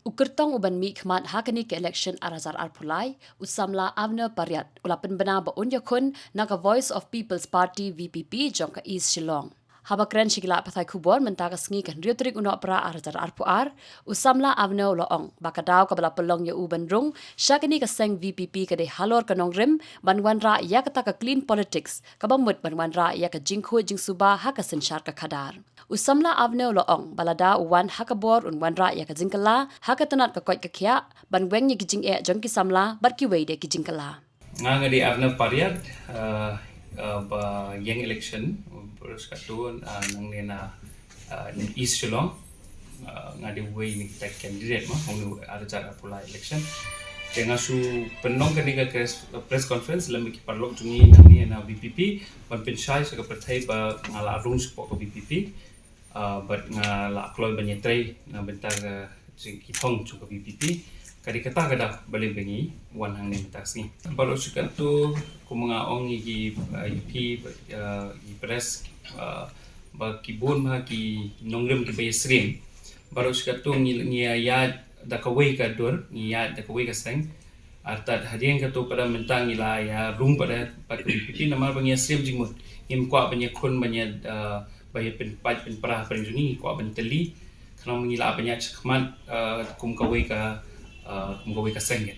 Ukertong uban mi khmat hakani ke election arazar arpulai usamla Avner Pariat ulapen bena ba Iakhun naga Voice of People's Party VPP jongka East Shillong. Habakren shigla pathai kubon mentaka sngi kan riutrik unok pra arazar arpuar usamla Avner loong bakadaw kabala pelong ya uban rung syakani ka seng VPP kade halor kanong rim banwan ra ya kata ka clean politics kabamut banwan ra ya ka jingkhu jingsuba hakasin syar ka khadar. Usamla Avner loong balada uwan hakabor unwan ra ya ka jingkala hakatanat ka koit ka kya ban weng ni kijing e jongki samla barki wei de kijing kala. Nga di Avner Pariat ba yang election terus katun nang nena East Shillong nga di way ni tak candidate mah hong ada cara pula election dengan su penong kaniga press conference lami ki parlok jungi nang ni na BPP ban penshai sa partai ba ngala rung support ko BPP but ngala kloy banyetrei na bentar jing ki thong chu ko BPP kadi kata kada balik bengi wan hang ni taksi baru suka tu kumunga ong gi UP gi press ba kibun ma ki nongrem ki bayesrim baru suka tu ngi ya da kawai ka dur ngi ya da kawai ka seng artat hadian ka tu pada mentang ila ya rung pada UP nama bangi srim jingmut im kwa banyak kun banyak bayar pen perah penjuni kwa benteli kalau mengila banyak cekmat kum kawai ka sengit.